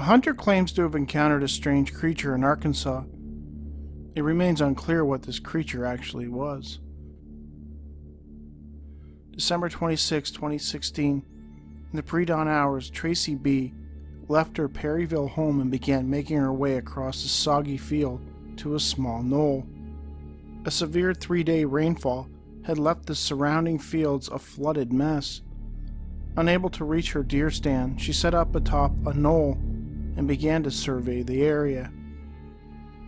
hunter claims to have encountered a strange creature in Arkansas. It remains unclear what this creature actually was. December 26, 2016. In the pre-dawn hours, Tracy B. left her Perryville home and began making her way across a soggy field to a small knoll. A severe 3-day rainfall had left the surrounding fields a flooded mess. Unable to reach her deer stand, she set up atop a knoll and began to survey the area.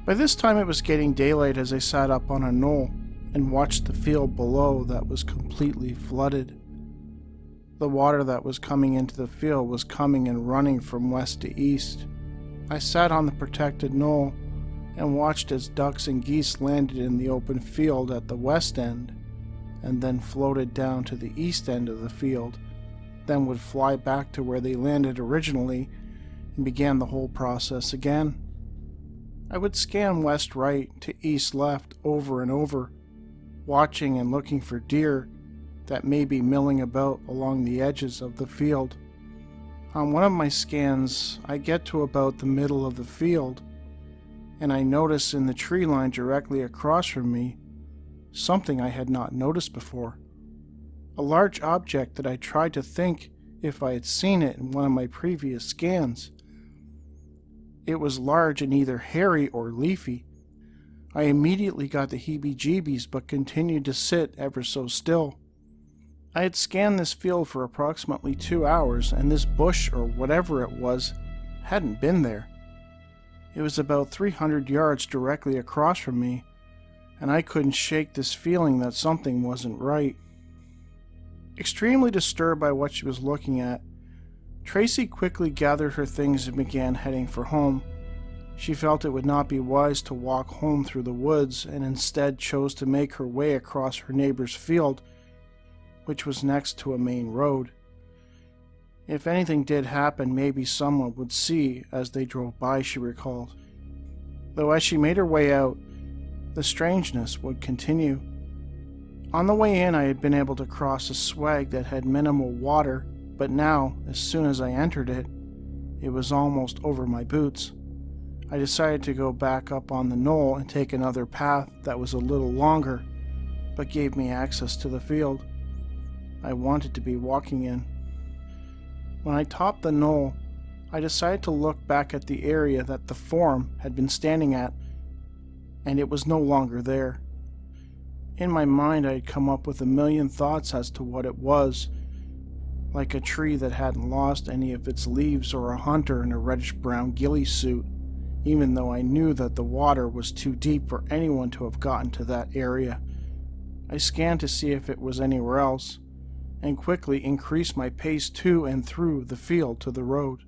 By this time it was getting daylight as I sat up on a knoll and watched the field below that was completely flooded. The water that was coming into the field was coming and running from west to east. I sat on the protected knoll and watched as ducks and geese landed in the open field at the west end, and then floated down to the east end of the field, then would fly back to where they landed originally and began the whole process again. I would scan west-right to east-left over and over, watching and looking for deer that may be milling about along the edges of the field. On one of my scans, I get to about the middle of the field, and I notice in the tree line directly across from me something I had not noticed before. A large object that I tried to think if I had seen it in one of my previous scans. It was large and either hairy or leafy. I immediately got the heebie-jeebies but continued to sit ever so still. I had scanned this field for approximately 2 hours, and this bush or whatever it was hadn't been there. It was about 300 yards directly across from me, and I couldn't shake this feeling that something wasn't right. Extremely disturbed by what she was looking at, Tracy quickly gathered her things and began heading for home. She felt it would not be wise to walk home through the woods and instead chose to make her way across her neighbor's field, which was next to a main road. If anything did happen, maybe someone would see as they drove by, she recalled. Though as she made her way out, the strangeness would continue. On the way in, I had been able to cross a swag that had minimal water, but now, as soon as I entered it, it was almost over my boots. I decided to go back up on the knoll and take another path that was a little longer, but gave me access to the field I wanted to be walking in. When I topped the knoll, I decided to look back at the area that the form had been standing at, and it was no longer there. In my mind, I had come up with a million thoughts as to what it was, like a tree that hadn't lost any of its leaves or a hunter in a reddish-brown ghillie suit, even though I knew that the water was too deep for anyone to have gotten to that area. I scanned to see if it was anywhere else, and quickly increased my pace to and through the field to the road.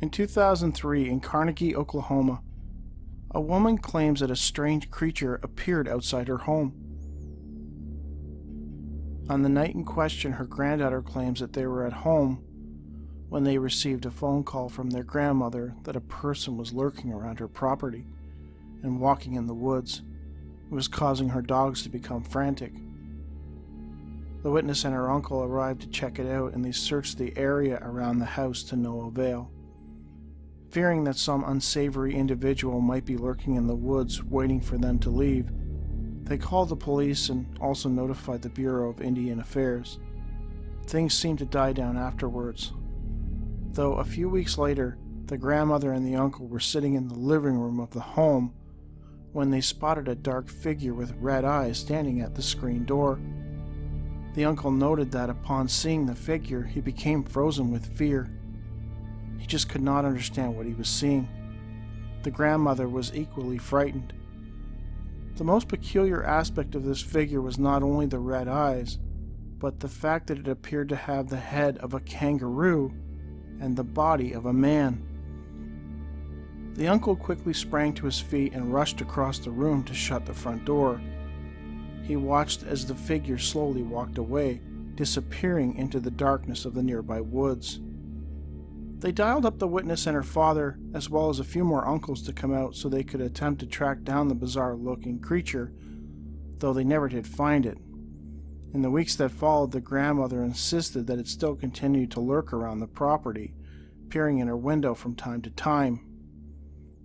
In 2003, in Carnegie, Oklahoma, a woman claims that a strange creature appeared outside her home. On the night in question, her granddaughter claims that they were at home when they received a phone call from their grandmother that a person was lurking around her property and walking in the woods. It was causing her dogs to become frantic. The witness and her uncle arrived to check it out, and they searched the area around the house to no avail. Fearing that some unsavory individual might be lurking in the woods waiting for them to leave, they called the police and also notified the Bureau of Indian Affairs. Things seemed to die down afterwards, though a few weeks later, the grandmother and the uncle were sitting in the living room of the home when they spotted a dark figure with red eyes standing at the screen door. The uncle noted that upon seeing the figure, he became frozen with fear. He just could not understand what he was seeing. The grandmother was equally frightened. The most peculiar aspect of this figure was not only the red eyes, but the fact that it appeared to have the head of a kangaroo and the body of a man. The uncle quickly sprang to his feet and rushed across the room to shut the front door. He watched as the figure slowly walked away, disappearing into the darkness of the nearby woods. They dialed up the witness and her father, as well as a few more uncles, to come out so they could attempt to track down the bizarre-looking creature, though they never did find it. In the weeks that followed, the grandmother insisted that it still continued to lurk around the property, peering in her window from time to time.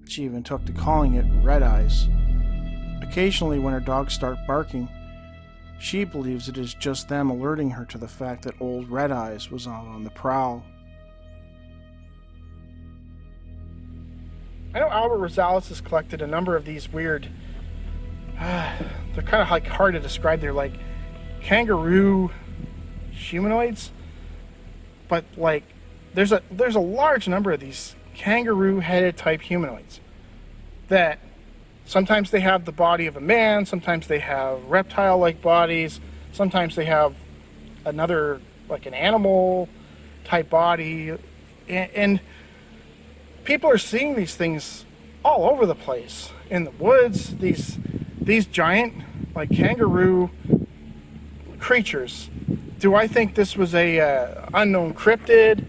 She even took to calling it red eyes. Occasionally, when her dogs start barking, she believes it is just them alerting her to the fact that old Red Eyes was on the prowl. I know Albert Rosales has collected a number of these weird, they're kind of like hard to describe. They're like kangaroo humanoids, but like there's a large number of these kangaroo headed type humanoids that sometimes they have the body of a man, sometimes they have reptile like bodies, sometimes they have another like an animal type body, and people are seeing these things all over the place in the woods. These giant like kangaroo creatures. Do I think this was a unknown cryptid,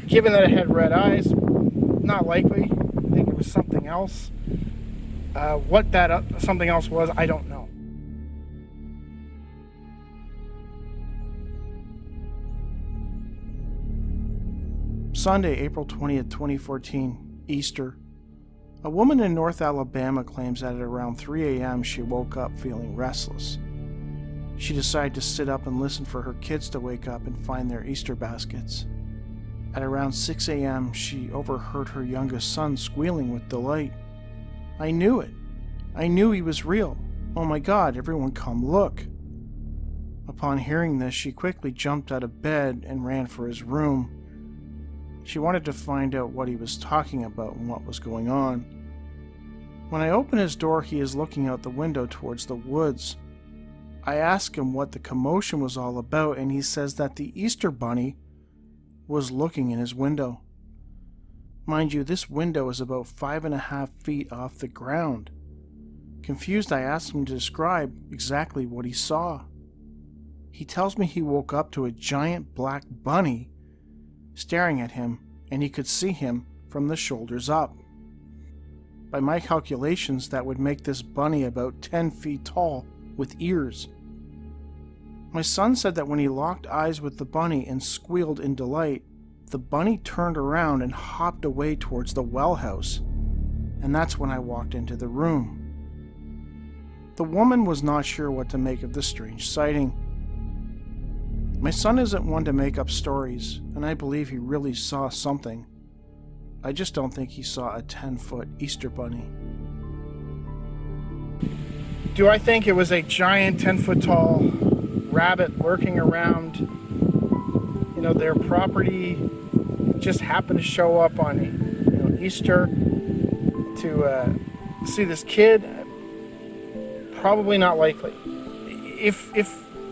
given that it had red eyes? Not likely. I think it was something else. What that something else was, I don't know. Sunday, April 20th, 2014, Easter. A woman in North Alabama claims that at around 3 a.m. she woke up feeling restless. She decided to sit up and listen for her kids to wake up and find their Easter baskets. At around 6 a.m., she overheard her youngest son squealing with delight. I knew it. I knew he was real. Oh my God, everyone come look. Upon hearing this, she quickly jumped out of bed and ran for his room. She wanted to find out what he was talking about and what was going on. When I open his door, he is looking out the window towards the woods. I ask him what the commotion was all about, and he says that the Easter Bunny was looking in his window. Mind you, this window is about 5.5 feet off the ground. Confused, I ask him to describe exactly what he saw. He tells me he woke up to a giant black bunny staring at him, and he could see him from the shoulders up. By my calculations, that would make this bunny about 10 feet tall with ears. My son said that when he locked eyes with the bunny and squealed in delight, the bunny turned around and hopped away towards the well house, and that's when I walked into the room. The woman was not sure what to make of the strange sighting. My son isn't one to make up stories, and I believe he really saw something. I just don't think he saw a 10-foot Easter bunny. Do I think it was a giant 10-foot tall rabbit lurking around, their property? Just happened to show up on, Easter to see this kid? Probably not likely. If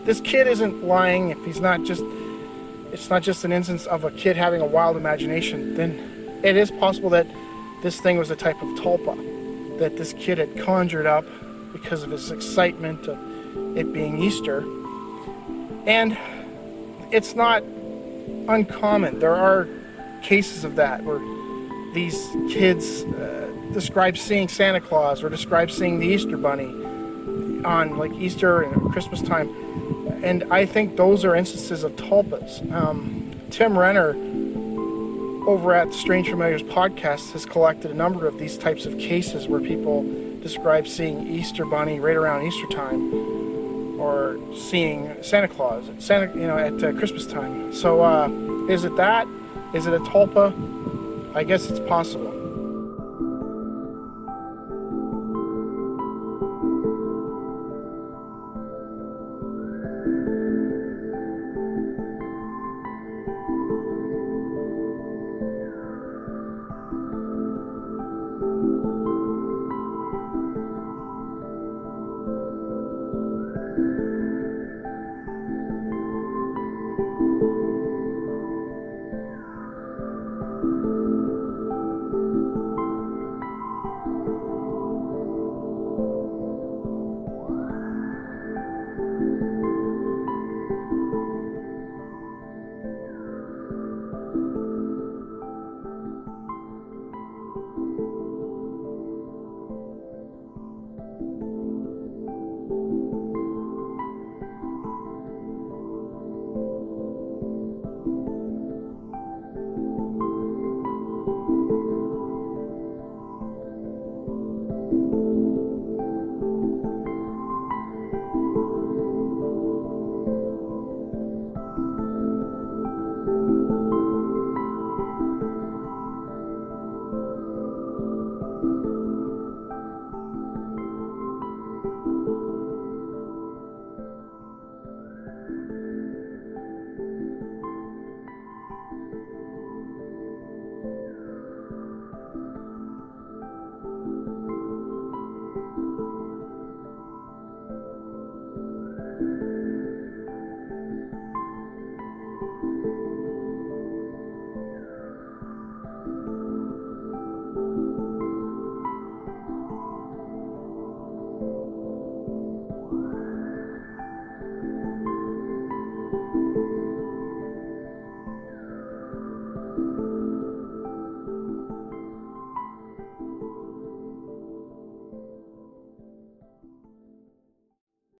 this kid isn't lying, if it's not just an instance of a kid having a wild imagination, then it is possible that this thing was a type of tulpa that this kid had conjured up because of his excitement of it being Easter. And it's not uncommon. There are cases of that where these kids describe seeing Santa Claus or describe seeing the Easter Bunny on like Easter and Christmas time. And I think those are instances of tulpas. Tim Renner over at Strange Familiars podcast has collected a number of these types of cases where people describe seeing Easter Bunny right around Easter time, or seeing Santa Claus at Christmas time. So is it that? Is it a tulpa? I guess it's possible.